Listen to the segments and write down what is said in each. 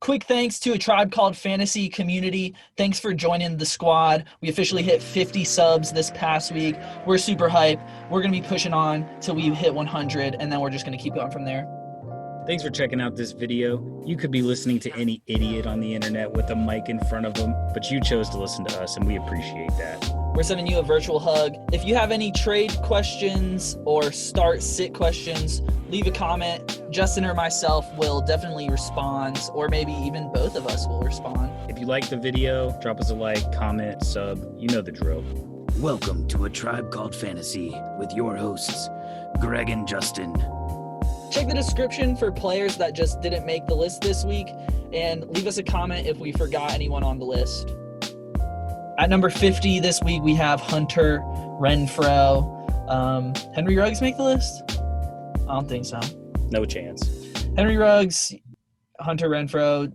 Quick thanks to A Tribe Called Fantasy community. Thanks for joining the squad. We officially hit 50 subs this past week. We're super hype. We're going to be pushing on till we hit 100, and then we're just going to keep going from there. Thanks for checking out this video. You could be listening to any idiot on the internet with a mic in front of them, but you chose to listen to us, and we appreciate that. We're sending you a virtual hug. If you have any trade questions or start-sit questions, leave a comment. Justin or myself will definitely respond, or maybe even both of us will respond. If you like the video, drop us a like, comment, sub. You know the drill. Welcome to A Tribe Called Fantasy with your hosts, Greg and Justin. Check the description for players that just didn't make the list this week, and leave us a comment if we forgot anyone on the list. At number 50 this week, we have Hunter Renfrow. Henry Ruggs make the list? I don't think so. No chance. Henry Ruggs, Hunter Renfrow,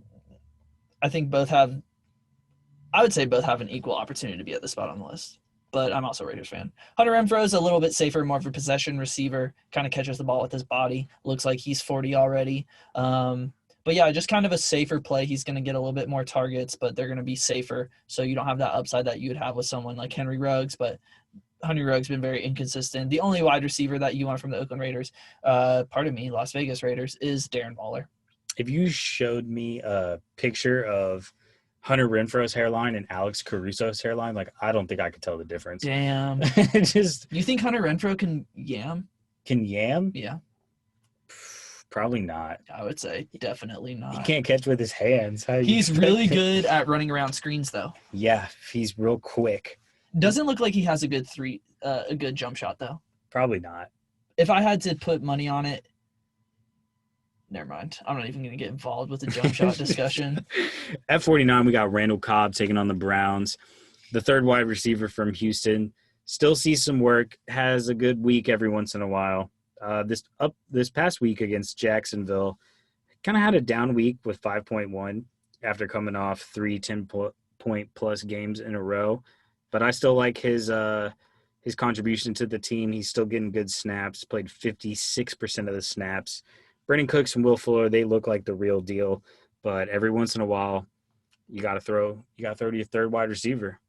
I think I would say both have an equal opportunity to be at the spot on the list. But I'm also a Raiders fan. Hunter Renfrow is a little bit safer, more of a possession receiver, kind of catches the ball with his body. Looks like he's 40 already. But yeah, just kind of a safer play. He's going to get a little bit more targets, but they're going to be safer. So you don't have that upside that you would have with someone like Henry Ruggs. But Henry Ruggs been very inconsistent. The only wide receiver that you want from the Oakland Raiders, Las Vegas Raiders, is Darren Waller. If you showed me a picture of Hunter Renfrow's hairline and Alex Caruso's hairline, I don't think I could tell the difference. Damn. You think Hunter Renfrow can yam? Can yam? Yeah. Probably not. I would say definitely not. He can't catch with his hands. He's really good at running around screens, though. Yeah, he's real quick. Doesn't look like he has a good jump shot, though. Probably not. If I had to put money on it, never mind. I'm not even going to get involved with the jump shot discussion. At 49, we got Randall Cobb taking on the Browns. The third wide receiver from Houston. Still sees some work. Has a good week every once in a while. This past week against Jacksonville, kind of had a down week with 5.1 after coming off 3 10-point plus games in a row. But I still like his contribution to the team. He's still getting good snaps. Played 56% of the snaps. Brandin Cooks and Will Fuller, they look like the real deal. But every once in a while, you got to throw to your third wide receiver.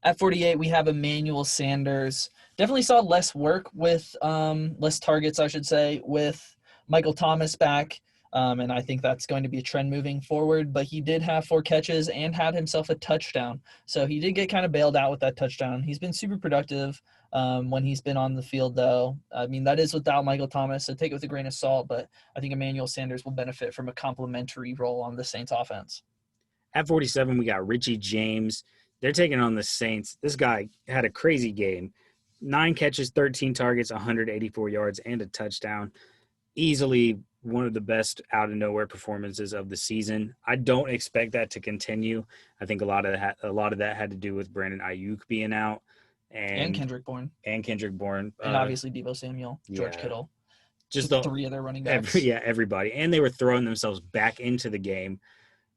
At 48, we have Emmanuel Sanders. Definitely saw less work with less targets, I should say, with Michael Thomas back. And I think that's going to be a trend moving forward. But he did have 4 catches and had himself a touchdown. So he did get kind of bailed out with that touchdown. He's been super productive when he's been on the field, though. I mean, that is without Michael Thomas, so take it with a grain of salt. But I think Emmanuel Sanders will benefit from a complementary role on the Saints offense. At 47, we got Richie James. They're taking on the Saints. This guy had a crazy game. 9 catches, 13 targets, 184 yards, and a touchdown. Easily one of the best out-of-nowhere performances of the season. I don't expect that to continue. I think a lot of that had to do with Brandon Aiyuk being out. And Kendrick Bourne. And obviously Deebo Samuel, George Kittle. Just the 3 of their running backs. Everybody. And they were throwing themselves back into the game,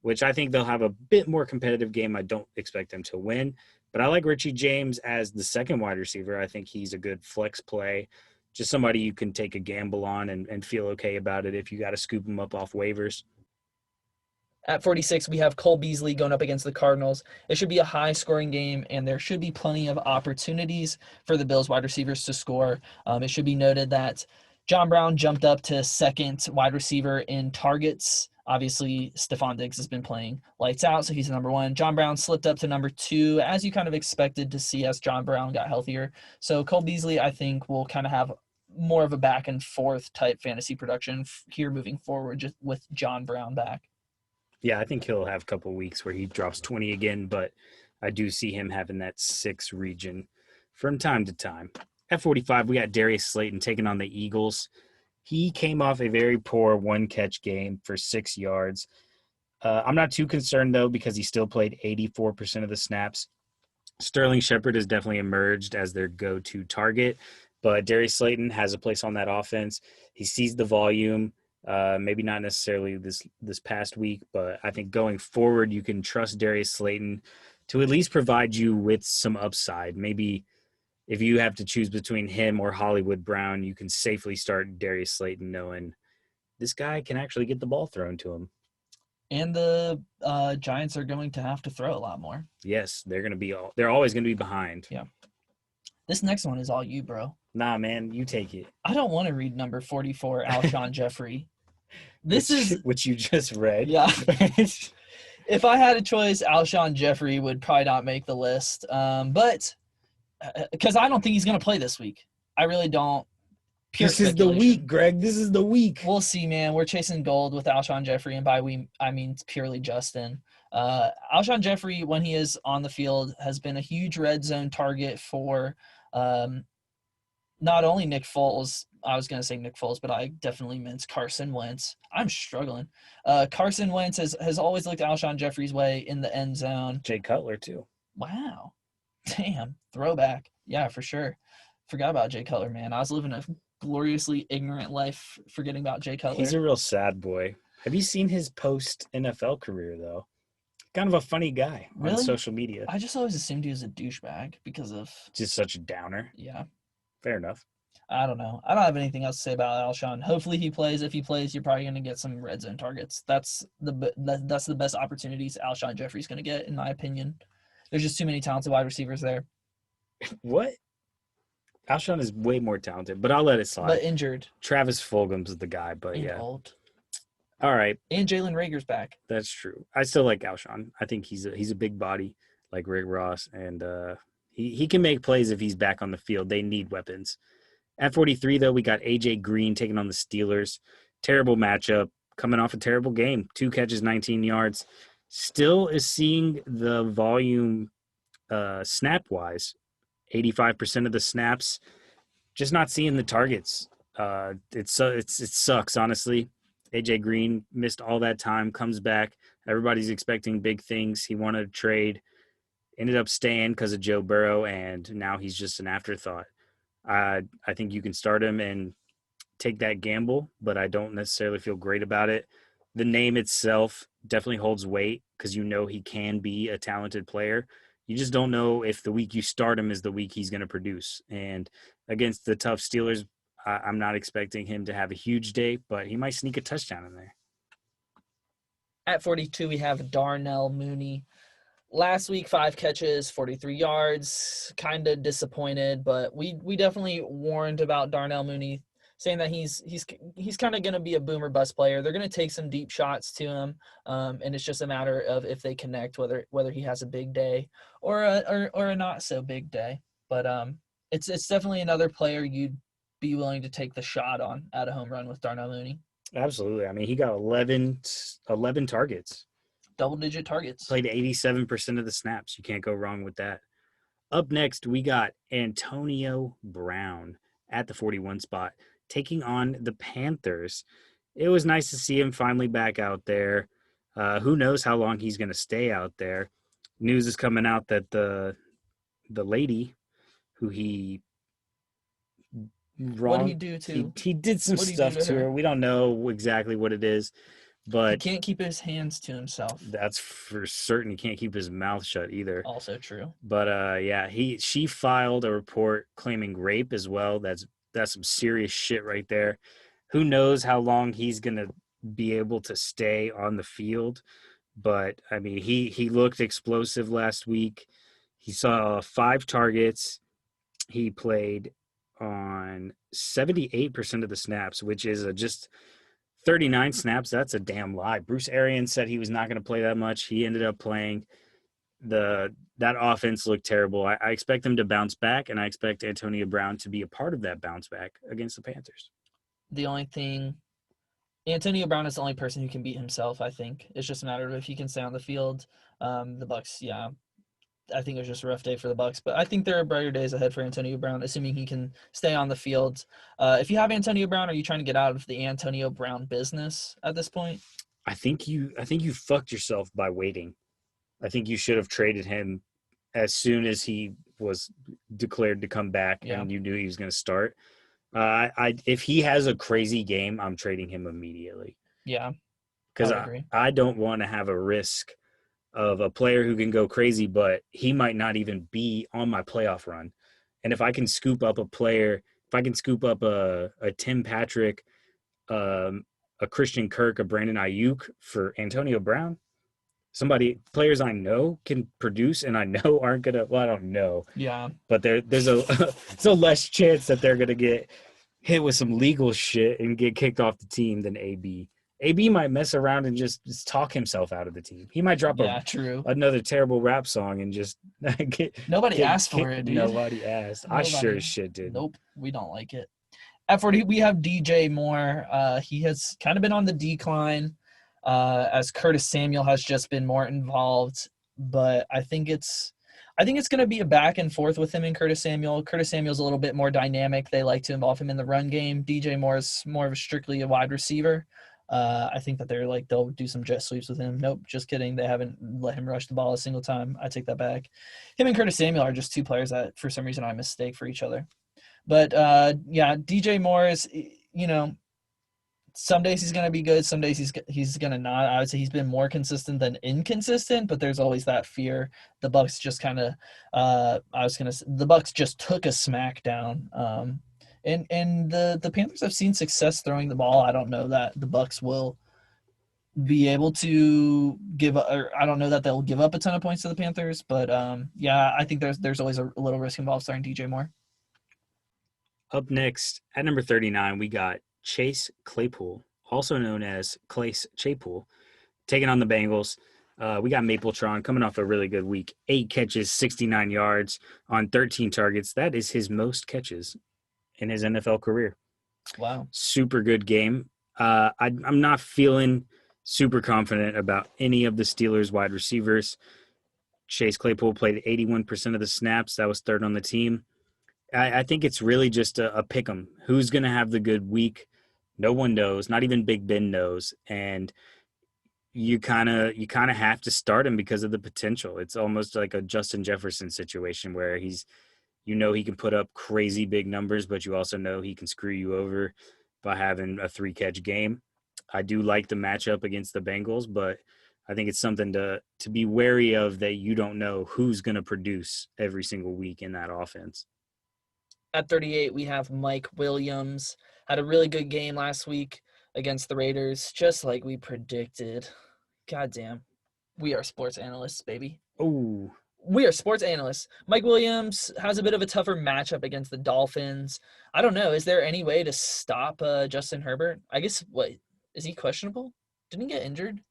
which I think they'll have a bit more competitive game. I don't expect them to win. But I like Richie James as the second wide receiver. I think he's a good flex play, just somebody you can take a gamble on and feel okay about it if you got to scoop him up off waivers. At 46, we have Cole Beasley going up against the Cardinals. It should be a high-scoring game, and there should be plenty of opportunities for the Bills wide receivers to score. It should be noted that John Brown jumped up to second wide receiver in targets. Obviously, Stefon Diggs has been playing lights out, so he's number 1. John Brown slipped up to number 2, as you kind of expected to see as John Brown got healthier. So Cole Beasley, I think, will kind of have more of a back-and-forth type fantasy production here moving forward just with John Brown back. Yeah, I think he'll have a couple of weeks where he drops 20 again, but I do see him having that 6 region from time to time. At 45, we got Darius Slayton taking on the Eagles. He came off a very poor 1-catch game for 6 yards. I'm not too concerned, though, because he still played 84% of the snaps. Sterling Sheppard has definitely emerged as their go-to target, but Darius Slayton has a place on that offense. He sees the volume. Maybe not necessarily this past week, but I think going forward, you can trust Darius Slayton to at least provide you with some upside. Maybe if you have to choose between him or Hollywood Brown, you can safely start Darius Slayton knowing this guy can actually get the ball thrown to him. And the Giants are going to have to throw a lot more. Yes, they're always going to be behind. Yeah. This next one is all you, bro. Nah, man, you take it. I don't want to read number 44, Alshon Jeffery. Which you just read. Yeah. If I had a choice, Alshon Jeffery would probably not make the list. But because I don't think he's going to play this week. I really don't. This is the week, Greg. This is the week. We'll see, man. We're chasing gold with Alshon Jeffery, and by we, I mean purely Justin. Alshon Jeffery, when he is on the field, has been a huge red zone target for not only Nick Foles. I was going to say Nick Foles, but I definitely meant Carson Wentz. I'm struggling. Carson Wentz has always looked Alshon Jeffery's way in the end zone. Jay Cutler, too. Wow. Damn. Throwback. Yeah, for sure. Forgot about Jay Cutler, man. I was living a gloriously ignorant life forgetting about Jay Cutler. He's a real sad boy. Have you seen his post-NFL career, though? Kind of a funny guy on social media. I just always assumed he was a douchebag because of... Just such a downer. Yeah. Fair enough. I don't know. I don't have anything else to say about Alshon. Hopefully he plays. If he plays, you're probably going to get some red zone targets. That's the best opportunities Alshon Jeffery's going to get, in my opinion. There's just too many talented wide receivers there. What? Alshon is way more talented, but I'll let it slide. But injured. Travis Fulgham's the guy, but and yeah. Old. All right. And Jalen Reagor's back. That's true. I still like Alshon. I think he's a big body like Rick Ross, and he can make plays if he's back on the field. They need weapons. At 43, though, we got A.J. Green taking on the Steelers. Terrible matchup, coming off a terrible game. 2 catches, 19 yards. Still is seeing the volume snap-wise. 85% of the snaps, just not seeing the targets. It sucks, honestly. A.J. Green missed all that time, comes back. Everybody's expecting big things. He wanted to trade, ended up staying because of Joe Burrow, and now he's just an afterthought. I think you can start him and take that gamble, but I don't necessarily feel great about it. The name itself definitely holds weight because you know he can be a talented player. You just don't know if the week you start him is the week he's going to produce. And against the tough Steelers, I'm not expecting him to have a huge day, but he might sneak a touchdown in there. At 42, we have Darnell Mooney. Last week, 5 catches, 43 yards. Kind of disappointed, but we definitely warned about Darnell Mooney, saying that he's kind of going to be a boomer bust player. They're going to take some deep shots to him, and it's just a matter of if they connect, whether he has a big day or a not so big day. But it's definitely another player you'd be willing to take the shot on at a home run with Darnell Mooney. Absolutely. I mean, he got 11 targets. Double-digit targets. Played 87% of the snaps. You can't go wrong with that. Up next, we got Antonio Brown at the 41 spot, taking on the Panthers. It was nice to see him finally back out there. Who knows how long he's going to stay out there. News is coming out that the lady who he wrong. What did he do to? He did some stuff to her. We don't know exactly what it is, but he can't keep his hands to himself. That's for certain. He can't keep his mouth shut either. Also true. But yeah, she filed a report claiming rape as well. That's some serious shit right there. Who knows how long he's gonna be able to stay on the field? But I mean, he looked explosive last week. He saw 5 targets. He played on 78% of the snaps, which is just 39 snaps. That's a damn lie. Bruce Arians said he was not going to play that much. He ended up playing. That offense looked terrible. I expect them to bounce back, and I expect Antonio Brown to be a part of that bounce back against the Panthers. The only thing, Antonio Brown is the only person who can beat himself, I think. It's just a matter of if he can stay on the field. The Bucs, yeah, I think it was just a rough day for the Bucs, but I think there are brighter days ahead for Antonio Brown, assuming he can stay on the field. If you have Antonio Brown, are you trying to get out of the Antonio Brown business at this point? I think you fucked yourself by waiting. I think you should have traded him as soon as he was declared to come back and you knew he was going to start. If he has a crazy game, I'm trading him immediately. Yeah, because I don't want to have a risk of a player who can go crazy, but he might not even be on my playoff run. And if I can scoop up a player, if I can scoop up a Tim Patrick, a a Christian Kirk, a Brandon Aiyuk for Antonio Brown. Players I know can produce and I know aren't going to, well, I don't know. Yeah. But there's a less chance that they're going to get hit with some legal shit and get kicked off the team than AB. AB might mess around and just talk himself out of the team. He might drop true. another terrible rap song and just Nobody asked for it, dude. Nobody asked. I sure as shit did. Nope, we don't like it. At 40, we have DJ Moore. He has kind of been on the decline as Curtis Samuel has just been more involved. But I think it's going to be a back and forth with him and Curtis Samuel. Curtis Samuel's a little bit more dynamic. They like to involve him in the run game. DJ Moore is more of strictly a wide receiver. I think that they'll do some jet sweeps with him. Nope, just kidding. They haven't let him rush the ball a single time. I take that back. Him and Curtis Samuel are just two players that for some reason I mistake for each other. But, DJ Moore is, some days he's going to be good. Some days he's going to not. I would say he's been more consistent than inconsistent, but there's always that fear. The Bucs just kind of the Bucs just took a smack down. And the Panthers have seen success throwing the ball. I don't know that the Bucs will be able to I don't know that they'll give up a ton of points to the Panthers, but I think there's always a little risk involved starting DJ Moore. Up next, at number 39, we got Chase Claypool, also known as Clace Chaypool, taking on the Bengals. We got Mapletron coming off a really good week. 8 catches, 69 yards on 13 targets. That is his most catches in his NFL career. Wow. Super good game. I'm not feeling super confident about any of the Steelers wide receivers. Chase Claypool played 81% of the snaps. That was third on the team. I think it's really just a pick 'em. Who's going to have the good week? No one knows. Not even Big Ben knows. And you kind of have to start him because of the potential. It's almost like a Justin Jefferson situation where he can put up crazy big numbers, but you also know he can screw you over by having a 3-catch game. I do like the matchup against the Bengals, but I think it's something to be wary of, that you don't know who's going to produce every single week in that offense. At 38, we have Mike Williams. Had a really good game last week against the Raiders, just like we predicted. Goddamn. We are sports analysts, baby. Oh. We are sports analysts. Mike Williams has a bit of a tougher matchup against the Dolphins. I don't know. Is there any way to stop Justin Herbert? I guess, is he questionable? Didn't he get injured?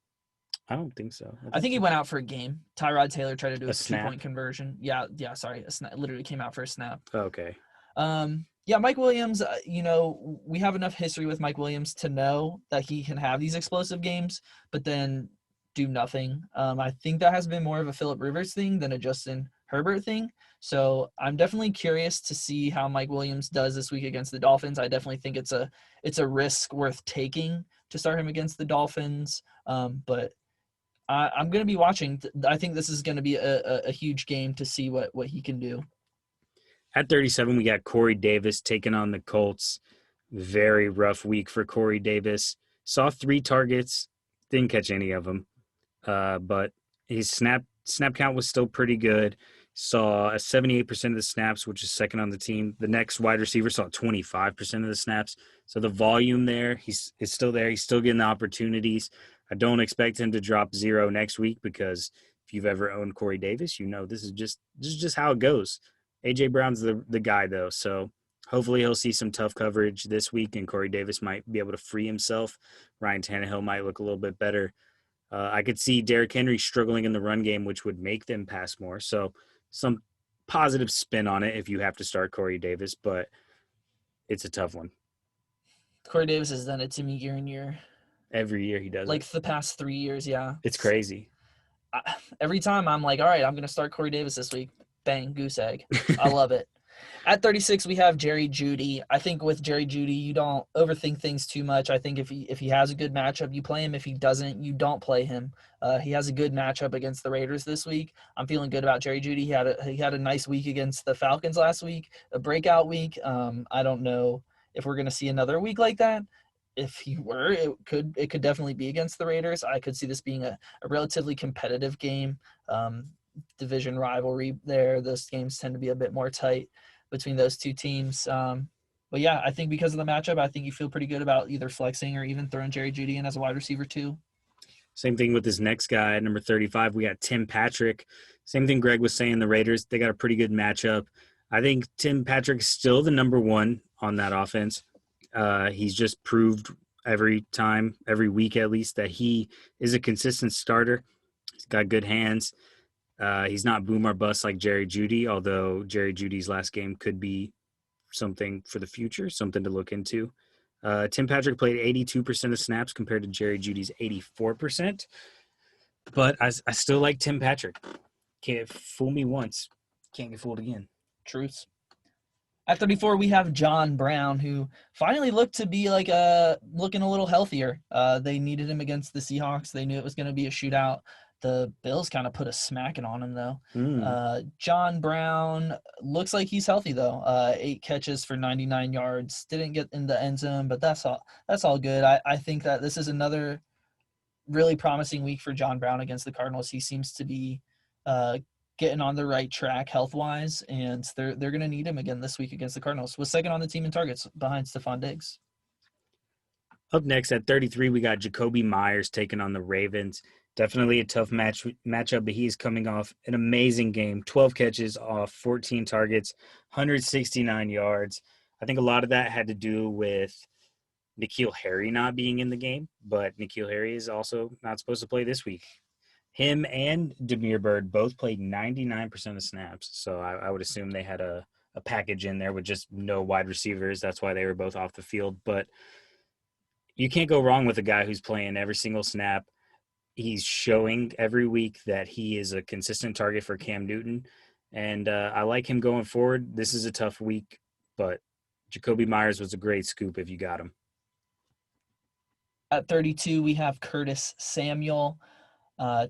I don't think so. I think he went out for a game. Tyrod Taylor tried to do a 2-point conversion. Yeah, sorry. A snap, literally came out for a snap. Okay. Mike Williams, we have enough history with Mike Williams to know that he can have these explosive games, but then do nothing. I think that has been more of a Phillip Rivers thing than a Justin Herbert thing. So I'm definitely curious to see how Mike Williams does this week against the Dolphins. I definitely think it's a risk worth taking to start him against the Dolphins. But I'm going to be watching. I think this is going to be a huge game to see what he can do. At 37, we got Corey Davis taking on the Colts. Very rough week for Corey Davis. Saw 3 targets, didn't catch any of them. But his snap count was still pretty good. Saw 78% of the snaps, which is second on the team. The next wide receiver saw 25% of the snaps. So the volume there, is still there. He's still getting the opportunities. I don't expect him to drop 0 next week, because if you've ever owned Corey Davis, this is just how it goes. A.J. Brown's the guy, though, so hopefully he'll see some tough coverage this week, and Corey Davis might be able to free himself. Ryan Tannehill might look a little bit better. I could see Derrick Henry struggling in the run game, which would make them pass more. So some positive spin on it if you have to start Corey Davis, but it's a tough one. Corey Davis has done it to me year in year. Every year he does like the past 3 years, yeah. It's crazy. Every time I'm like, all right, I'm going to start Corey Davis this week. Bang, goose egg. I love it. At 36, we have Jerry Jeudy. I think with Jerry Jeudy, you don't overthink things too much. I think if he has a good matchup, you play him. If he doesn't, you don't play him. He has a good matchup against the Raiders this week. I'm feeling good about Jerry Jeudy. He had a nice week against the Falcons last week, a breakout week. I don't know if we're going to see another week like that. If he were, it could definitely be against the Raiders. I could see this being a relatively competitive game. Division rivalry there. Those games tend to be a bit more tight between those two teams. But yeah, I think because of the matchup, I think you feel pretty good about either flexing or even throwing Jerry Jeudy in as a wide receiver too. Same thing with this next guy, number 35. We got Tim Patrick. Same thing Greg was saying, the Raiders, they got a pretty good matchup. I think Tim Patrick's still the number one on that offense. He's just proved every time, every week at least, that he is a consistent starter. He's got good hands. He's not boom or bust like Jerry Jeudy, although Jerry Jeudy's last game could be something for the future, something to look into. Tim Patrick played 82% of snaps compared to Jerry Jeudy's 84%. But I still like Tim Patrick. Can't fool me once. Can't get fooled again. Truths. At 34, we have John Brown, who finally looked to be looking a little healthier. They needed him against the Seahawks. They knew it was going to be a shootout. The Bills kind of put a smacking on him, though. John Brown looks like he's healthy, though. 8 catches for 99 yards. Didn't get in the end zone, but that's all good. I think that this is another really promising week for John Brown against the Cardinals. He seems to be getting on the right track health-wise, and they're going to need him again this week against the Cardinals. Was second on the team in targets behind Stefon Diggs. Up next at 33, we got Jakobi Meyers taking on the Ravens. Definitely a tough matchup, but he's coming off an amazing game. 12 catches off 14 targets, 169 yards. I think a lot of that had to do with N'Keal Harry not being in the game, but N'Keal Harry is also not supposed to play this week. Him and Damiere Byrd both played 99% of snaps, so I would assume they had a package in there with just no wide receivers. That's why they were both off the field. But you can't go wrong with a guy who's playing every single snap. He's showing every week that he is a consistent target for Cam Newton, and I like him going forward. This is a tough week, but Jakobi Meyers was a great scoop if you got him. At 32, we have Curtis Samuel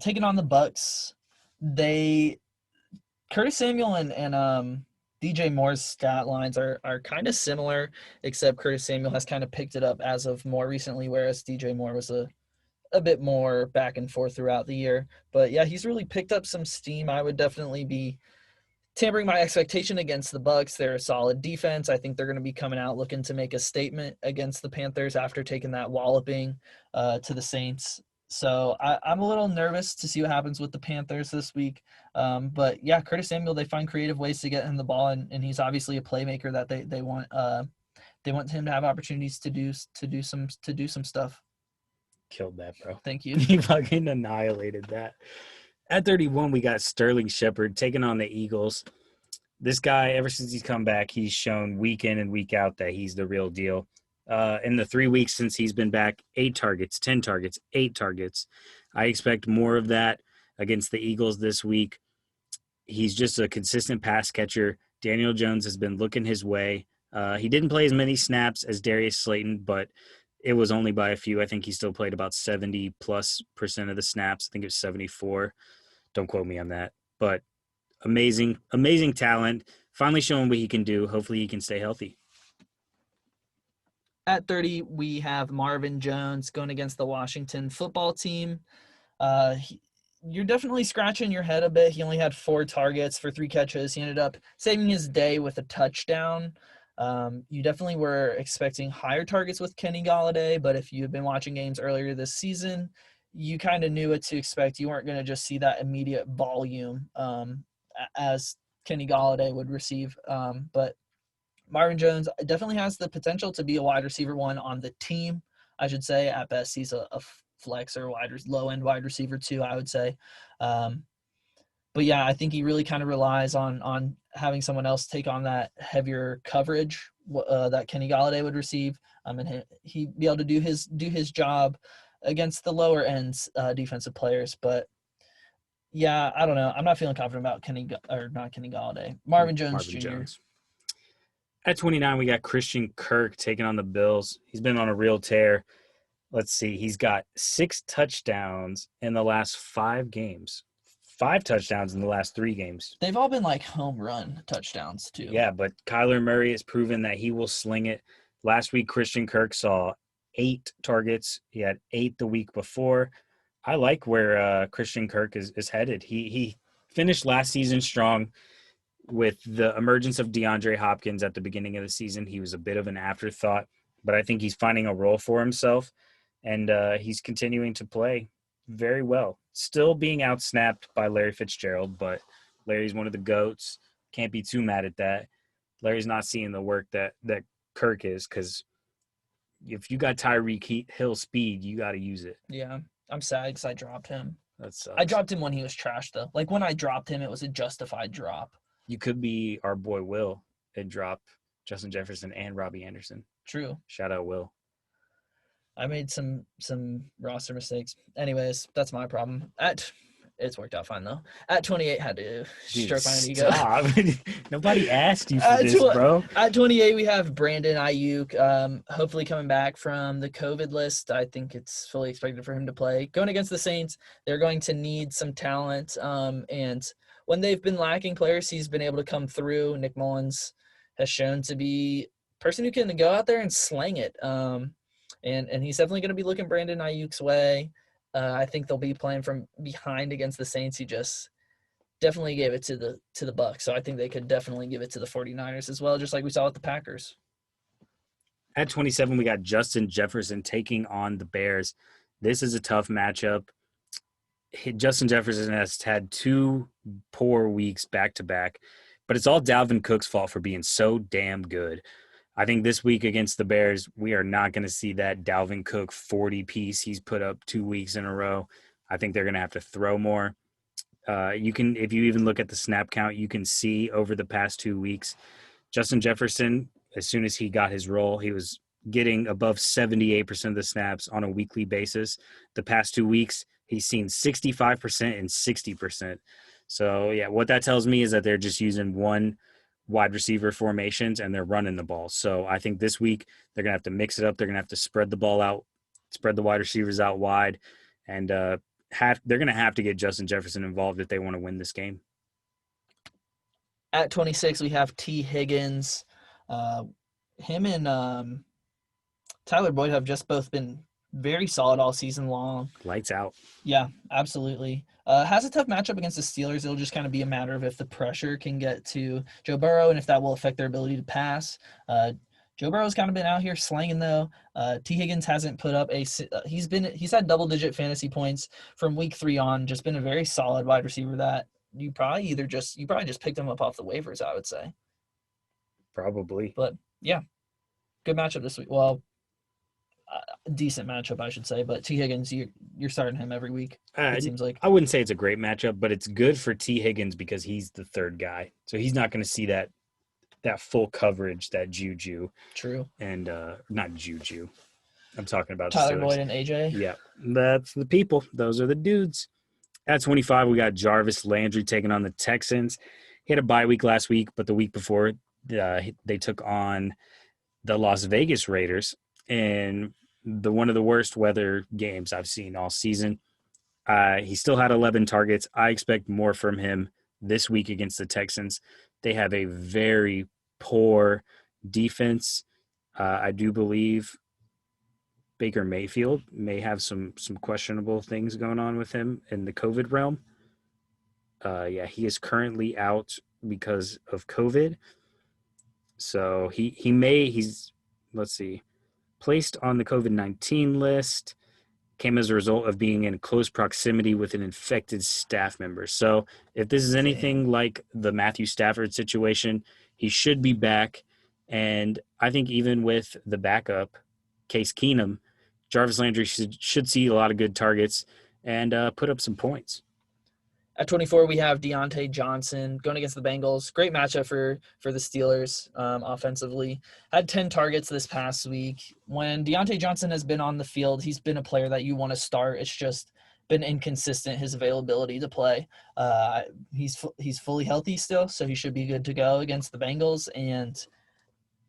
taking on the Bucks. Curtis Samuel and DJ Moore's stat lines are kind of similar, except Curtis Samuel has kind of picked it up as of more recently, whereas DJ Moore was a bit more back and forth throughout the year. But yeah, he's really picked up some steam. I would definitely be tampering my expectation against the Bucks. They're a solid defense. I think they're going to be coming out looking to make a statement against the Panthers after taking that walloping to the Saints. So I'm a little nervous to see what happens with the Panthers this week. But yeah, Curtis Samuel, they find creative ways to get him the ball, and he's obviously a playmaker that they want. They want him to have opportunities to do some stuff. Killed that, bro. Thank you. He fucking annihilated that. At 31, we got Sterling Sheppard taking on the Eagles. This guy, ever since he's come back, he's shown week in and week out that he's the real deal. In the 3 weeks since he's been back, 8 targets, 10 targets, 8 targets. I expect more of that against the Eagles this week. He's just a consistent pass catcher. Daniel Jones has been looking his way. He didn't play as many snaps as Darius Slayton, but it was only by a few. I think he still played about 70+% of the snaps. I think it was 74. Don't quote me on that. But amazing talent. Finally showing what he can do. Hopefully he can stay healthy. At 30, we have Marvin Jones going against the Washington football team. You're definitely scratching your head a bit. He only had 4 targets for 3 catches. He ended up saving his day with a touchdown. You definitely were expecting higher targets with Kenny Golladay, but if you had been watching games earlier this season, you kind of knew what to expect. You weren't going to just see that immediate volume as Kenny Golladay would receive. But Marvin Jones definitely has the potential to be a wide receiver 1 on the team, I should say. At best, he's a flex or low-end wide receiver 2, I would say. But yeah, I think he really kind of relies on having someone else take on that heavier coverage that Kenny Golladay would receive, and he'd be able to do his job against the lower ends defensive players. But yeah, I don't know. I'm not feeling confident about not Kenny Golladay. Marvin Jones Jr. At 29, we got Christian Kirk taking on the Bills. He's been on a real tear. Let's see. He's got 6 touchdowns in the last 5 games. 5 touchdowns in the last 3 games. They've all been like home run touchdowns too. Yeah, but Kyler Murray has proven that he will sling it. Last week, Christian Kirk saw 8 targets. He had 8 the week before. I like where Christian Kirk is headed. He finished last season strong. with the emergence of DeAndre Hopkins at the beginning of the season, he was a bit of an afterthought, but I think he's finding a role for himself, and he's continuing to play very well. Still being outsnapped by Larry Fitzgerald, but Larry's one of the GOATs. Can't be too mad at that. Larry's not seeing the work that Kirk is, because if you got Tyreek Hill speed, you got to use it. Yeah, I'm sad because I dropped him. That sucks. I dropped him when he was trash, though. Like, when I dropped him, it was a justified drop. You could be our boy Will and drop Justin Jefferson and Robby Anderson. True. Shout out Will. I made some roster mistakes. Anyways, that's my problem. It's worked out fine, though. At 28, had to stroke my ego. Stop. Nobody asked you for this, bro. At 28, we have Brandon Aiyuk, hopefully coming back from the COVID list. I think it's fully expected for him to play. Going against the Saints, they're going to need some talent. And when they've been lacking players, he's been able to come through. Nick Mullins has shown to be a person who can go out there and slang it. And he's definitely going to be looking Brandon Ayuk's way. I think they'll be playing from behind against the Saints. He just definitely gave it to the Bucs. So I think they could definitely give it to the 49ers as well, just like we saw with the Packers. At 27, we got Justin Jefferson taking on the Bears. This is a tough matchup. Justin Jefferson has had 2 poor weeks back-to-back, but it's all Dalvin Cook's fault for being so damn good. I think this week against the Bears, we are not going to see that Dalvin Cook 40 piece he's put up 2 weeks in a row. I think they're going to have to throw more. If you even look at the snap count, you can see over the past 2 weeks, Justin Jefferson, as soon as he got his role, he was getting above 78% of the snaps on a weekly basis. The past 2 weeks, he's seen 65% and 60%. So, yeah, what that tells me is that they're just using one wide receiver formations and they're running the ball. So I think this week they're going to have to mix it up. They're going to have to spread the ball out, spread the wide receivers out wide, and they're going to have to get Justin Jefferson involved if they want to win this game. At 26, we have T. Higgins. Him and Tyler Boyd have just both been very solid all season long. Lights out. Yeah, absolutely. Has a tough matchup against the Steelers. It'll just kind of be a matter of if the pressure can get to Joe Burrow and if that will affect their ability to pass. Joe Burrow's kind of been out here slanging, though. T. Higgins hasn't put up he's had double-digit fantasy points from week 3 on. Just been a very solid wide receiver that you probably just picked him up off the waivers, I would say. Probably. But yeah, good matchup this week. Well, decent matchup, I should say. But T. Higgins, you're starting him every week, it seems like. I wouldn't say it's a great matchup, but it's good for T. Higgins because he's the third guy. So he's not going to see that full coverage that JuJu. True. And not JuJu. I'm talking about Tyler Boyd and AJ. Yeah, that's the people. Those are the dudes. At 25, we got Jarvis Landry taking on the Texans. He had a bye week last week, but the week before they took on the Las Vegas Raiders in one of the worst weather games I've seen all season. He still had 11 targets. I expect more from him this week against the Texans. They have a very poor defense. I do believe Baker Mayfield may have some questionable things going on with him in the COVID realm. He is currently out because of COVID. So he's placed on the COVID-19 list, came as a result of being in close proximity with an infected staff member. So if this is anything like the Matthew Stafford situation, he should be back. And I think even with the backup, Case Keenum, Jarvis Landry should see a lot of good targets and put up some points. At 24, we have Diontae Johnson going against the Bengals. Great matchup for the Steelers offensively. Had 10 targets this past week. When Diontae Johnson has been on the field, he's been a player that you want to start. It's just been inconsistent, his availability to play. He's fully healthy still, so he should be good to go against the Bengals. And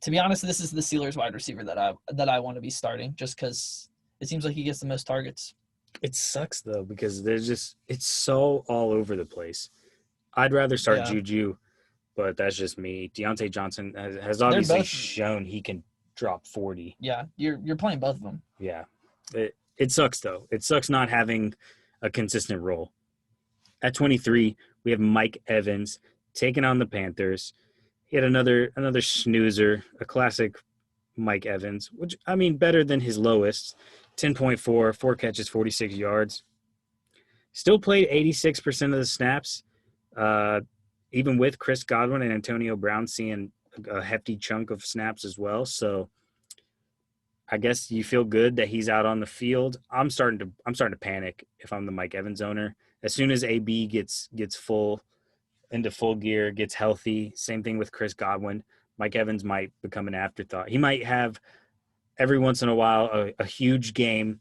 to be honest, this is the Steelers wide receiver that I want to be starting just because it seems like he gets the most targets. It sucks, though, because it's so all over the place. I'd rather start JuJu, but that's just me. Diontae Johnson has obviously shown he can drop 40. Yeah, you're playing both of them. Yeah. It sucks, though. It sucks not having a consistent role. At 23, we have Mike Evans taking on the Panthers. He had another snoozer, a classic Mike Evans, which, I mean, better than his lowest, 10.4, 4 catches, 46 yards. Still played 86% of the snaps, even with Chris Godwin and Antonio Brown seeing a hefty chunk of snaps as well. So I guess you feel good that he's out on the field. I'm starting to panic if I'm the Mike Evans owner. As soon as AB gets into full gear, gets healthy, same thing with Chris Godwin, Mike Evans might become an afterthought. He might have every once in a while a huge game,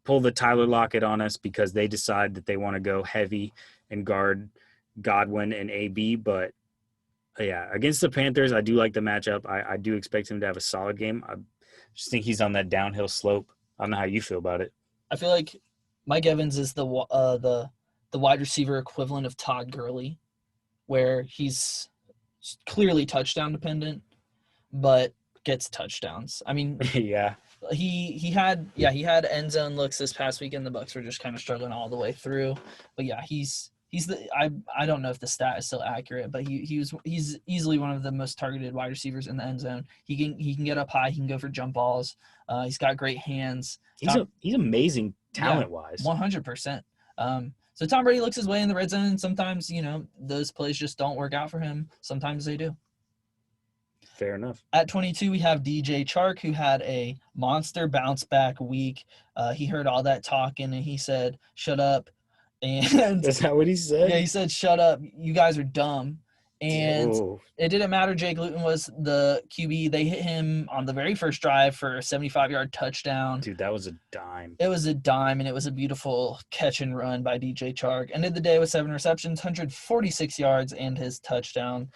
pull the Tyler Lockett on us because they decide that they want to go heavy and guard Godwin and AB. But yeah, against the Panthers, I do like the matchup. I do expect him to have a solid game. I just think he's on that downhill slope. I don't know how you feel about it. I feel like Mike Evans is the wide receiver equivalent of Todd Gurley, where he's clearly touchdown dependent, but gets touchdowns. I mean, Yeah. he had end zone looks this past weekend. The Bucs were just kind of struggling all the way through, but yeah, he's the I don't know if the stat is still accurate, but he's easily one of the most targeted wide receivers in the end zone. He can get up high, he can go for jump balls. He's got great hands. He's amazing talent wise. 100%. So Tom Brady looks his way in the red zone, and sometimes, those plays just don't work out for him. Sometimes they do. Fair enough. At 22, we have DJ Chark, who had a monster bounce back week. He heard all that talking, and he said, "Shut up." And Is that what he said? yeah, he said, "Shut up. You guys are dumb." And it didn't matter. Jake Luton was the QB. They hit him on the very first drive for a 75-yard touchdown. Dude, that was a dime. It was a dime, and it was a beautiful catch and run by DJ Chark. Ended the day with 7 receptions, 146 yards, and his touchdown.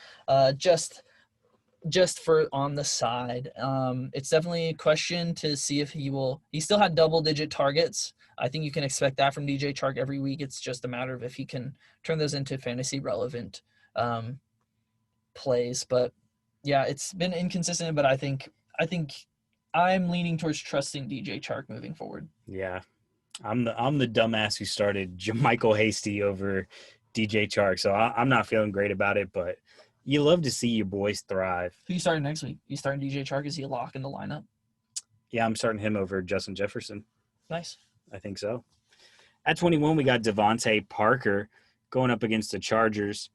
Just for on the side. It's definitely a question to see if he still had double-digit targets. I think you can expect that from DJ Chark every week. It's just a matter of if he can turn those into fantasy-relevant plays. But, yeah, it's been inconsistent, but I think I'm leaning towards trusting DJ Chark moving forward. Yeah. I'm the dumbass who started Michael Hasty over DJ Chark, so I'm not feeling great about it, but you love to see your boys thrive. Who you starting next week? You starting DJ Chark? Is he a lock in the lineup? Yeah, I'm starting him over Justin Jefferson. Nice. I think so. At 21, we got Davante Parker going up against the Chargers.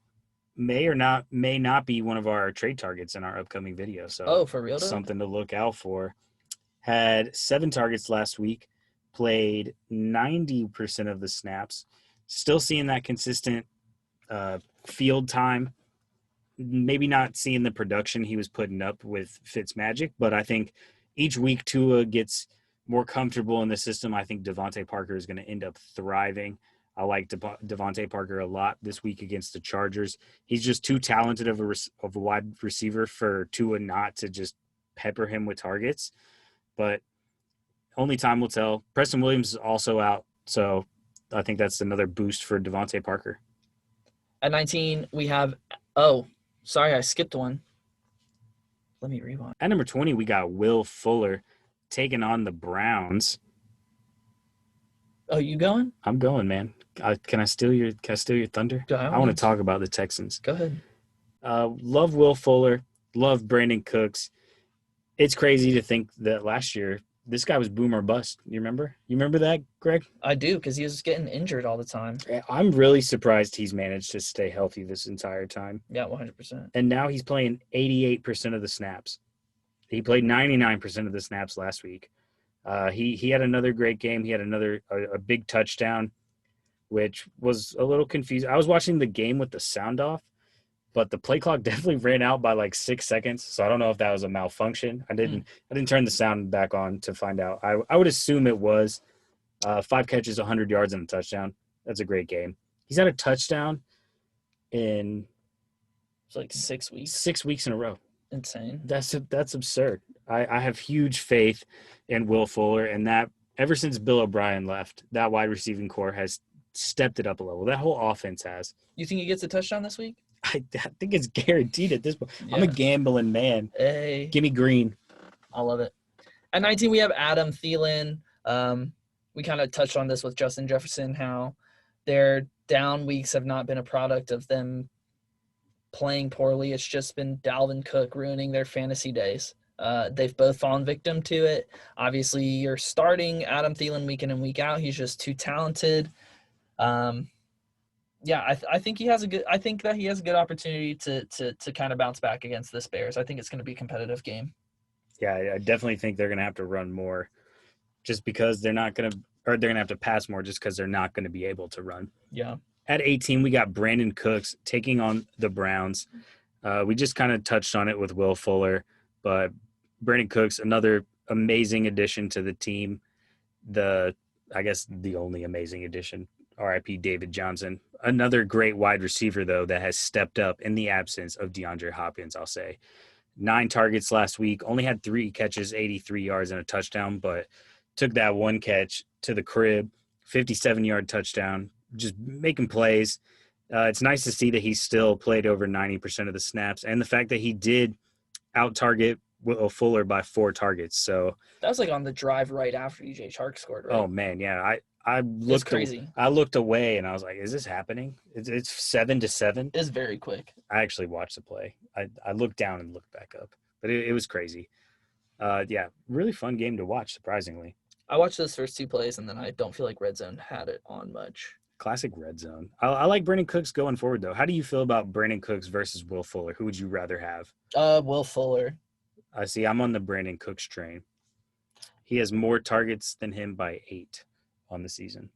May not be one of our trade targets in our upcoming video. So for real? Something to look out for. Had 7 targets last week. Played 90% of the snaps. Still seeing that consistent field time. Maybe not seeing the production he was putting up with Fitzmagic, but I think each week Tua gets more comfortable in the system. I think Davante Parker is going to end up thriving. I like Davante Parker a lot this week against the Chargers. He's just too talented of a wide receiver for Tua not to just pepper him with targets. But only time will tell. Preston Williams is also out, so I think that's another boost for Davante Parker. At 19, we have sorry, I skipped one. Let me rewind. At number 20, we got Will Fuller taking on the Browns. Oh, you going? I'm going, man. Can I steal your thunder? Go ahead. I want to talk about the Texans. Go ahead. Love Will Fuller. Love Brandin Cooks. It's crazy to think that last year this guy was boom or bust. You remember? You remember that, Greg? I do, because he was getting injured all the time. I'm really surprised he's managed to stay healthy this entire time. Yeah, 100%. And now he's playing 88% of the snaps. He played 99% of the snaps last week. He had another great game. He had a big touchdown, which was a little confusing. I was watching the game with the sound off, but the play clock definitely ran out by like 6 seconds. So I don't know if that was a malfunction. I didn't turn the sound back on to find out. I would assume it was 5 catches, 100 yards, and a touchdown. That's a great game. He's had a touchdown in It's like 6 weeks. 6 weeks in a row. Insane. That's absurd. I have huge faith in Will Fuller, and that ever since Bill O'Brien left, that wide receiving core has stepped it up a level. That whole offense has. You think he gets a touchdown this week? I think it's guaranteed at this point. Yeah. I'm a gambling man. Hey. Give me green. I love it. At 19, we have Adam Thielen. We kind of touched on this with Justin Jefferson, how their down weeks have not been a product of them playing poorly. It's just been Dalvin Cook ruining their fantasy days. They've both fallen victim to it. Obviously, you're starting Adam Thielen week in and week out. He's just too talented. Yeah, I think he has a good. I think that he has a good opportunity to kind of bounce back against this Bears. I think it's going to be a competitive game. Yeah, I definitely think they're going to have to run more, just because they're going to have to pass more, just because they're not going to be able to run. Yeah. At 18, we got Brandin Cooks taking on the Browns. We just kind of touched on it with Will Fuller, but Brandin Cooks, another amazing addition to the team. I guess the only amazing addition. RIP David Johnson. Another great wide receiver, though, that has stepped up in the absence of DeAndre Hopkins, I'll say. 9 targets last week, only had 3 catches, 83 yards, and a touchdown, but took that one catch to the crib, 57-yard touchdown, just making plays. It's nice to see that he still played over 90% of the snaps, and the fact that he did out-target Will Fuller by 4 targets. So that was like on the drive right after DJ Chark scored, right? Oh, man, yeah. It's crazy. I looked away, and I was like, is this happening? It's 7-7. It's very quick. I actually watched the play. I looked down and looked back up, but it was crazy. Yeah, really fun game to watch, surprisingly. I watched those first 2 plays, and then I don't feel like Red Zone had it on much. Classic Red Zone. I like Brandin Cooks going forward, though. How do you feel about Brandin Cooks versus Will Fuller? Who would you rather have? Will Fuller. I see. I'm on the Brandin Cooks train. He has more targets than him by 8 on the season.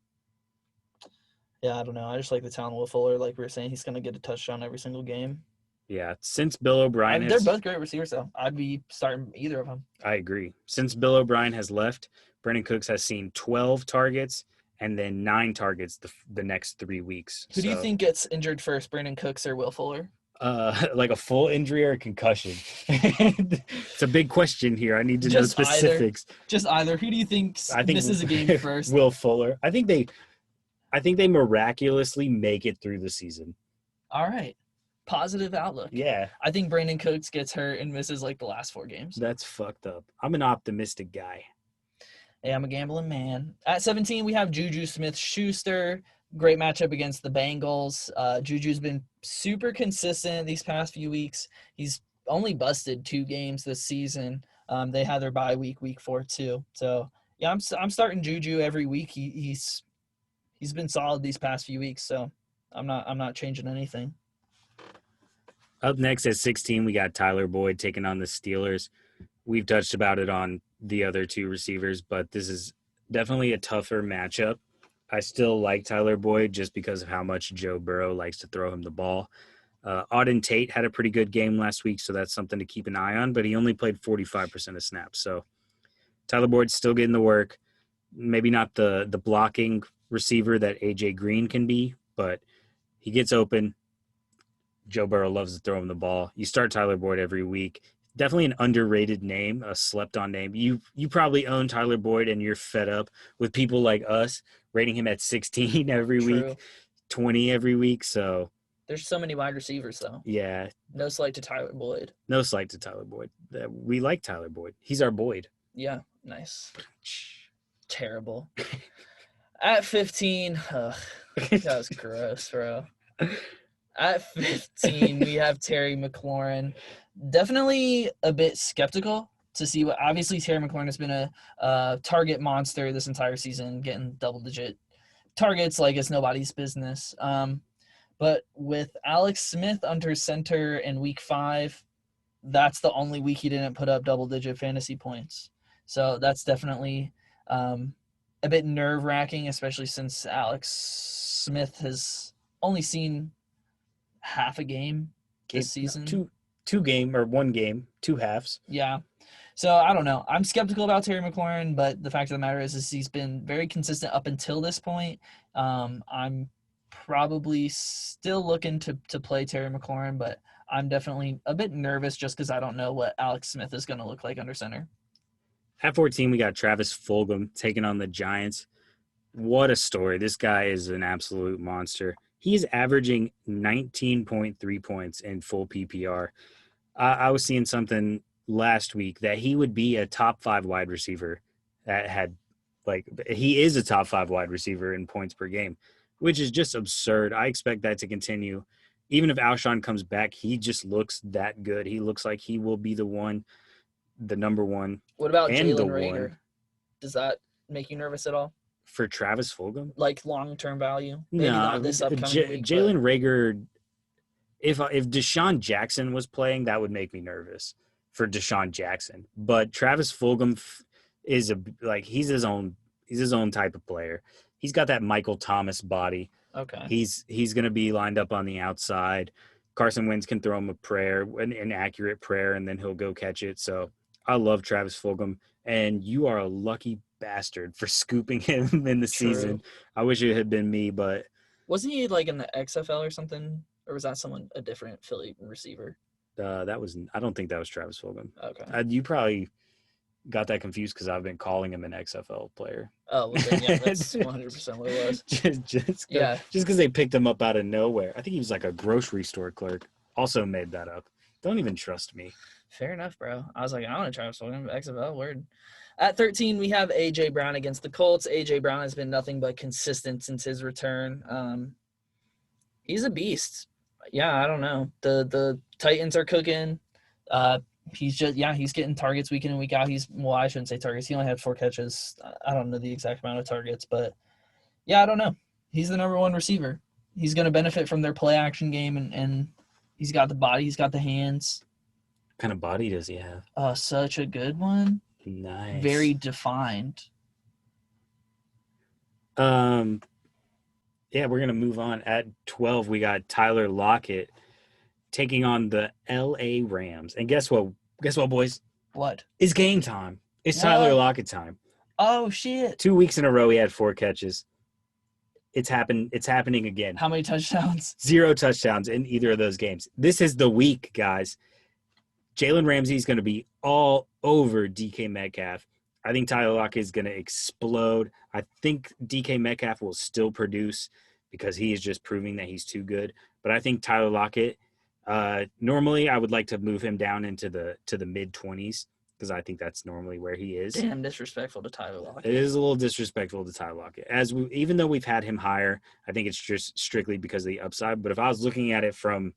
Yeah, I don't know. I just like the talent of Will Fuller. Like we were saying, he's going to get a touchdown every single game. Yeah, since Bill O'Brien they're both great receivers, though. I'd be starting either of them. I agree. Since Bill O'Brien has left, Brandin Cooks has seen 12 targets and then 9 targets the next 3 weeks. Who do you think gets injured first, Brandin Cooks or Will Fuller? Like a full injury or a concussion? It's a big question here. I need to know specifics. Just either. Who do you think misses a game first? Will Fuller. I think they miraculously make it through the season. All right. Positive outlook. Yeah. I think Brandin Cooks gets hurt and misses like the last 4 games. That's fucked up. I'm an optimistic guy. Hey, I'm a gambling man. At 17, we have JuJu Smith-Schuster. Great matchup against the Bengals. JuJu's been super consistent these past few weeks. He's only busted 2 games this season. They had their bye week 4 too. So yeah, I'm starting JuJu every week. He's been solid these past few weeks. So I'm not changing anything. Up next at 16, we got Tyler Boyd taking on the Steelers. We've touched about it on the other 2 receivers, but this is definitely a tougher matchup. I still like Tyler Boyd just because of how much Joe Burrow likes to throw him the ball. Auden Tate had a pretty good game last week, so that's something to keep an eye on, but he only played 45% of snaps. So Tyler Boyd's still getting the work. Maybe not the blocking receiver that A.J. Green can be, but he gets open. Joe Burrow loves to throw him the ball. You start Tyler Boyd every week. Definitely an underrated name, a slept-on name. You probably own Tyler Boyd, and you're fed up with people like us rating him at 16 every week, 20 every week. So there's so many wide receivers, though. Yeah. No slight to Tyler Boyd. No slight to Tyler Boyd. We like Tyler Boyd. He's our Boyd. Yeah, nice. Terrible. At 15, that was gross, bro. At 15, we have Terry McLaurin. Definitely a bit skeptical to see what – obviously, Terry McLaurin has been a target monster this entire season, getting double-digit targets like it's nobody's business. But with Alex Smith under center in week 5, that's the only week he didn't put up double-digit fantasy points. So that's definitely a bit nerve-wracking, especially since Alex Smith has only seen half a game this season. One game, 2 halves. Yeah. So I don't know. I'm skeptical about Terry McLaurin, but the fact of the matter is he's been very consistent up until this point. I'm probably still looking to play Terry McLaurin, but I'm definitely a bit nervous just because I don't know what Alex Smith is going to look like under center. At 14, we got Travis Fulgham taking on the Giants. What a story. This guy is an absolute monster. He's averaging 19.3 points in full PPR. I was seeing something last week that he would be a top 5 wide receiver he is a top 5 wide receiver in points per game, which is just absurd. I expect that to continue. even if Alshon comes back, he just looks that good. He looks like he will be the number one. What about and the Jalen one Reagor? Does that make you nervous at all? for Travis Fulgham. Like long-term value? Maybe No, not this upcoming week. Jalen Reagor. If Deshaun Jackson was playing, that would make me nervous for Deshaun Jackson. But Travis Fulgham is he's his own type of player. He's got that Michael Thomas body. Okay. He's going to be lined up on the outside. Carson Wentz can throw him a prayer, an accurate prayer, and then he'll go catch it. So I love Travis Fulgham, and you are a lucky bastard for scooping him in the season. I wish it had been me, but wasn't he like in the XFL or something, or was that a different Philly receiver? I don't think that was Travis Fulgham. Okay. You probably got that confused because I've been calling him an XFL player. Oh, well, then, yeah, that's 100% what it was. just because they picked him up out of nowhere. I think he was like a grocery store clerk. Also made that up. Don't even trust me. Fair enough, bro. I was like, I want to try him. XFL, word. At 13, we have A.J. Brown against the Colts. A.J. Brown has been nothing but consistent since his return. He's a beast. Yeah, I don't know. The Titans are cooking. He's getting targets week in and week out. I shouldn't say targets. He only had 4 catches. I don't know the exact amount of targets, but yeah, I don't know. He's the number one receiver. He's going to benefit from their play action game, and he's got the body. He's got the hands. What kind of body does he have? Such a good one. Nice. Very defined. Yeah, we're going to move on. At 12, we got Tyler Lockett taking on the L.A. Rams. And guess what, boys? What? It's game time. It's Tyler Lockett time. Oh, shit. 2 weeks in a row, he had 4 catches. It's happening again. How many touchdowns? 0 touchdowns in either of those games. This is the week, guys. Jalen Ramsey is going to be all over DK Metcalf. I think Tyler Lockett is going to explode. I think DK Metcalf will still produce because he is just proving that he's too good. But I think Tyler Lockett, normally I would like to move him down into the mid-20s because I think that's normally where he is. Damn disrespectful to Tyler Lockett. It is a little disrespectful to Tyler Lockett. Even though we've had him higher, I think it's just strictly because of the upside. But if I was looking at it from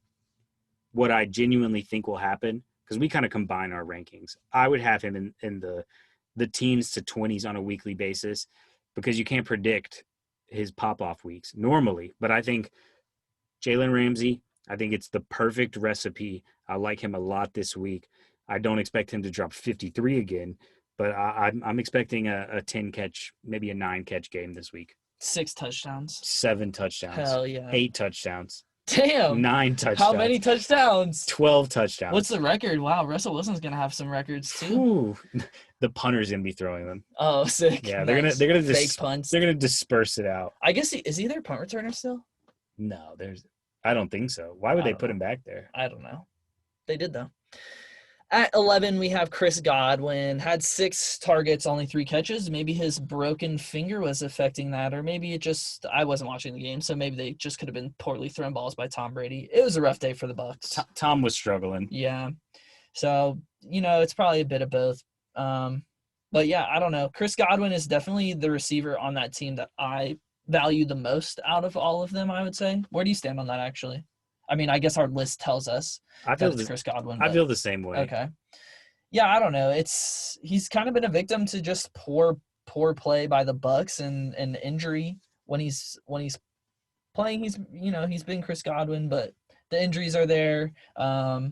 what I genuinely think will happen, because we kind of combine our rankings, I would have him in the teens to 20s on a weekly basis because you can't predict his pop-off weeks normally. But I think Jalen Ramsey, I think it's the perfect recipe. I like him a lot this week. I don't expect him to drop 53 again, but I'm expecting a 10-catch, maybe a 9-catch game this week. 6 touchdowns. 7 touchdowns. Hell yeah. 8 touchdowns. Damn. 9 touchdowns. How many touchdowns? 12 touchdowns. What's the record? Wow, Russell Wilson's gonna have some records too. Ooh. The punter's gonna be throwing them. Oh, sick. Yeah, Nice. they're gonna fake punts. They're gonna disperse it out. I guess is he their punt returner still? No, I don't think so. Why would they put him back there? I don't know. They did though. At 11, we have Chris Godwin. Had 6 targets, only 3 catches. Maybe his broken finger was affecting that, or maybe I wasn't watching the game, so maybe they just could have been poorly thrown balls by Tom Brady. It was a rough day for the Bucs. Tom was struggling. Yeah. So, it's probably a bit of both. But, yeah, I don't know. Chris Godwin is definitely the receiver on that team that I value the most out of all of them, I would say. Where do you stand on that, actually? I mean, I guess our list tells us that it's Chris Godwin. I feel the same way. Okay. Yeah, I don't know. He's kind of been a victim to just poor play by the Bucs and injury when he's playing. He's been Chris Godwin, but the injuries are there. I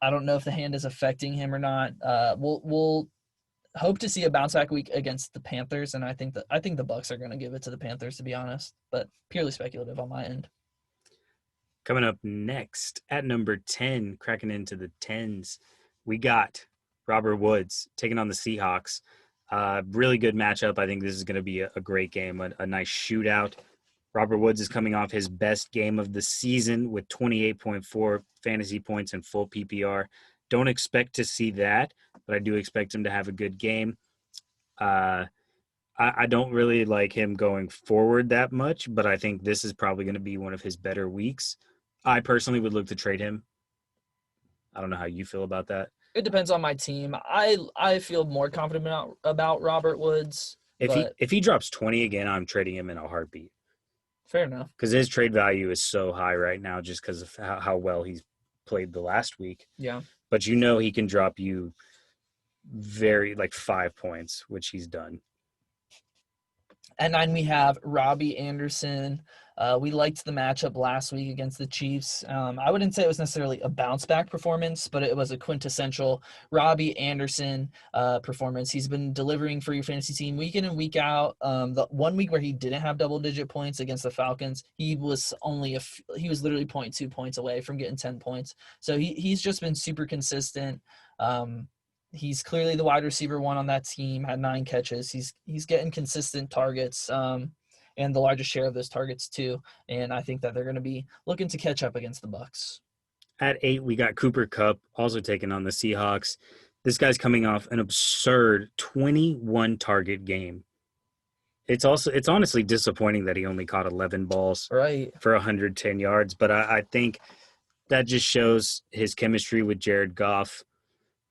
don't know if the hand is affecting him or not. We'll hope to see a bounce back week against the Panthers, and I think the Bucs are going to give it to the Panthers, to be honest, but purely speculative on my end. Coming up next at number 10, cracking into the 10s, we got Robert Woods taking on the Seahawks. Really good matchup. I think this is going to be a great game, a nice shootout. Robert Woods is coming off his best game of the season with 28.4 fantasy points in full PPR. Don't expect to see that, but I do expect him to have a good game. I don't really like him going forward that much, but I think this is probably going to be one of his better weeks. I personally would look to trade him. I don't know how you feel about that. It depends on my team. I feel more confident about Robert Woods. If he drops 20 again, I'm trading him in a heartbeat. Fair enough. because his trade value is so high right now just because of how well he's played the last week. Yeah. But he can drop you very 5 points, which he's done. At 9, we have Robby Anderson. We liked the matchup last week against the Chiefs. I wouldn't say it was necessarily a bounce-back performance, but it was a quintessential Robby Anderson performance. He's been delivering for your fantasy team week in and week out. The 1 week where he didn't have double-digit points against the Falcons, he was literally 0.2 points away from getting 10 points. So he's just been super consistent. He's clearly the wide receiver 1 on that team, had 9 catches. He's getting consistent targets and the largest share of those targets too. And I think that they're going to be looking to catch up against the Bucs. At 8, we got Cooper Kupp also taking on the Seahawks. This guy's coming off an absurd 21 target game. It's honestly disappointing that he only caught 11 balls for 110 yards. But I think that just shows his chemistry with Jared Goff.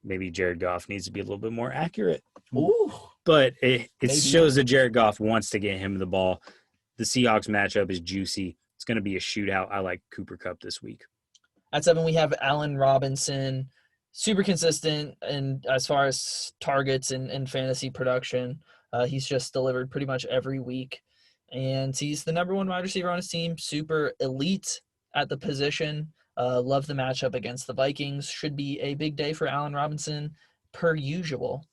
Maybe Jared Goff needs to be a little bit more accurate. Ooh. But it shows that Jared Goff wants to get him the ball. The Seahawks matchup is juicy. It's going to be a shootout. I like Cooper Kupp this week. At 7, we have Allen Robinson. Super consistent and as far as targets and fantasy production. He's just delivered pretty much every week. And he's the number 1 wide receiver on his team. Super elite at the position. Love the matchup against the Vikings. Should be a big day for Allen Robinson, per usual.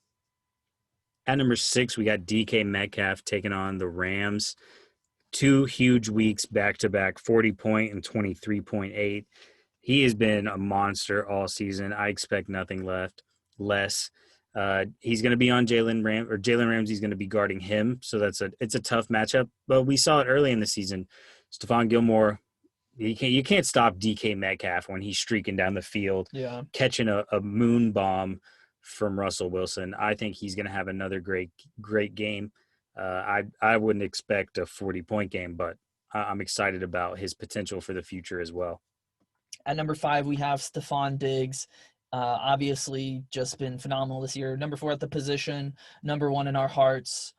At number 6, we got DK Metcalf taking on the Rams. 2 huge weeks back-to-back, 40-point and 23.8. He has been a monster all season. I expect nothing less. He's going to be on Jalen Ramsey's going to be guarding him, so it's a tough matchup. But we saw it early in the season. Stephon Gilmore, you can't stop DK Metcalf when he's streaking down the field, catching a moon bomb from Russell Wilson. I think he's going to have another great game. I wouldn't expect a 40-point game, but I'm excited about his potential for the future as well. At number 5, we have Stefon Diggs. Obviously, just been phenomenal this year. Number 4 at the position, number 1 in our hearts.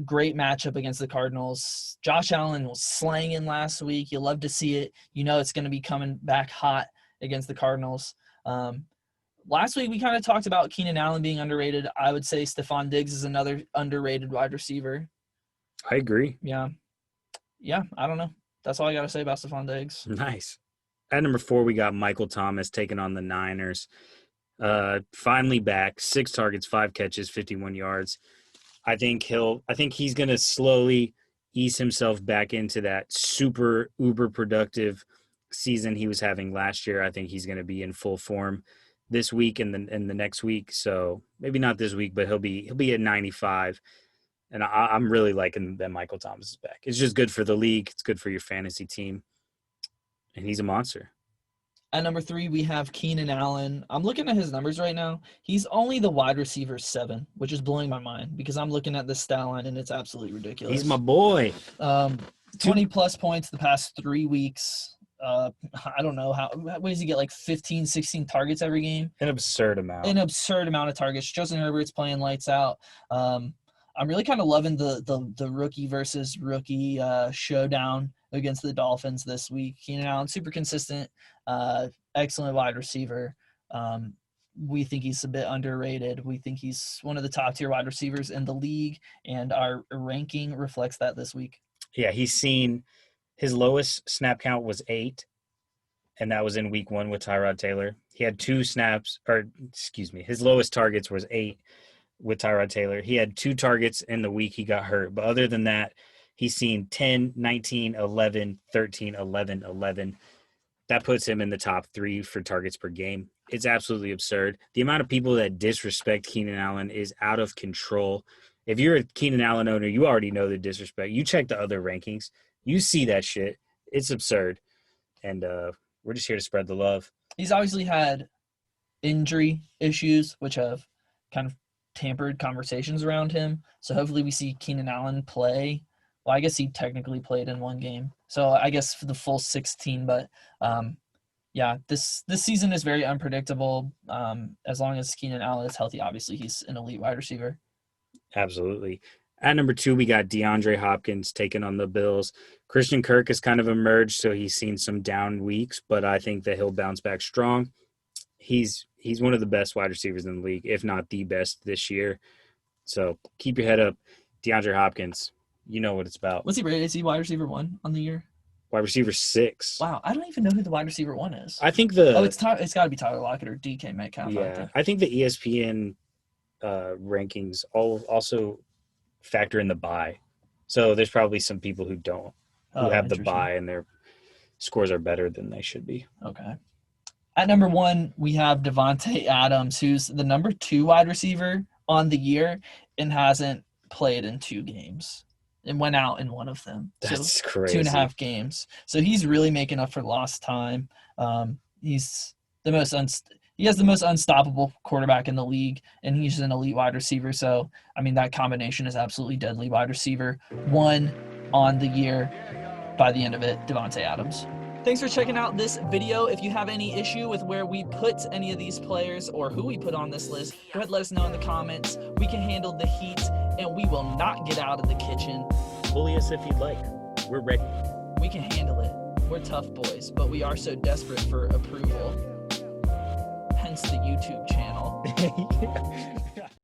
Great matchup against the Cardinals. Josh Allen was slanging last week. You love to see it. You know it's going to be coming back hot against the Cardinals. Last week, we kind of talked about Keenan Allen being underrated. I would say Stefon Diggs is another underrated wide receiver. I agree. Yeah, I don't know. That's all I got to say about Stefon Diggs. Nice. At number 4, we got Michael Thomas taking on the Niners. Finally back, 6 targets, 5 catches, 51 yards. I think he's going to slowly ease himself back into that super uber productive season he was having last year. I think he's going to be in full form this week and the next week. So maybe not this week, but he'll be at 95. And I'm really liking that Michael Thomas is back. It's just good for the league. It's good for your fantasy team. And he's a monster. At number 3, we have Keenan Allen. I'm looking at his numbers right now. He's only the wide receiver 7, which is blowing my mind because I'm looking at the stat line and it's absolutely ridiculous. He's my boy. 20-plus points the past 3 weeks. I don't know what does he get, like 15, 16 targets every game? An absurd amount of targets. Justin Herbert's playing lights out. I'm really kind of loving the rookie versus rookie showdown against the Dolphins this week. Keenan Allen, super consistent, excellent wide receiver. We think he's a bit underrated. We think he's one of the top-tier wide receivers in the league, and our ranking reflects that this week. Yeah, he's seen his lowest snap count was 8, and that was in week 1 with Tyrod Taylor. He had 2 snaps, his lowest targets was 8 with Tyrod Taylor. He had 2 targets in the week he got hurt. But other than that, he's seen 10, 19, 11, 13, 11, 11. That puts him in the top 3 for targets per game. It's absolutely absurd. The amount of people that disrespect Keenan Allen is out of control. If you're a Keenan Allen owner, you already know the disrespect. You check the other rankings. You see that shit. It's absurd. And we're just here to spread the love. He's obviously had injury issues, which have kind of tampered conversations around him. So hopefully we see Keenan Allen play. Well, I guess he technically played in 1 game. So I guess for the full 16. But, this season is very unpredictable. As long as Keenan Allen is healthy, obviously he's an elite wide receiver. Absolutely. At number 2, we got DeAndre Hopkins taking on the Bills. Christian Kirk has kind of emerged, so he's seen some down weeks, but I think that he'll bounce back strong. He's one of the best wide receivers in the league, if not the best this year. So keep your head up. DeAndre Hopkins, you know what it's about. What's he rated? Is he wide receiver 1 on the year? Wide receiver 6. Wow, I don't even know who the wide receiver 1 is. I think it's got to be Tyler Lockett or DK Metcalf. Yeah, I think the ESPN rankings also factor in the bye. So there's probably some people who have the bye and their scores are better than they should be. Okay. At number 1, we have Davante Adams, who's the number 2 wide receiver on the year and hasn't played in 2 games and went out in one of them. That's crazy. 2.5 games. So he's really making up for lost time. He's the most he has the most unstoppable quarterback in the league, and he's an elite wide receiver. So, I mean, that combination is absolutely deadly. Wide receiver 1 on the year. By the end of it, Davante Adams. Thanks for checking out this video. If you have any issue with where we put any of these players or who we put on this list, go ahead and let us know in the comments. We can handle the heat, and we will not get out of the kitchen. Bully us if you'd like. We're ready. We can handle it. We're tough boys, but we are so desperate for approval. Hence the YouTube channel.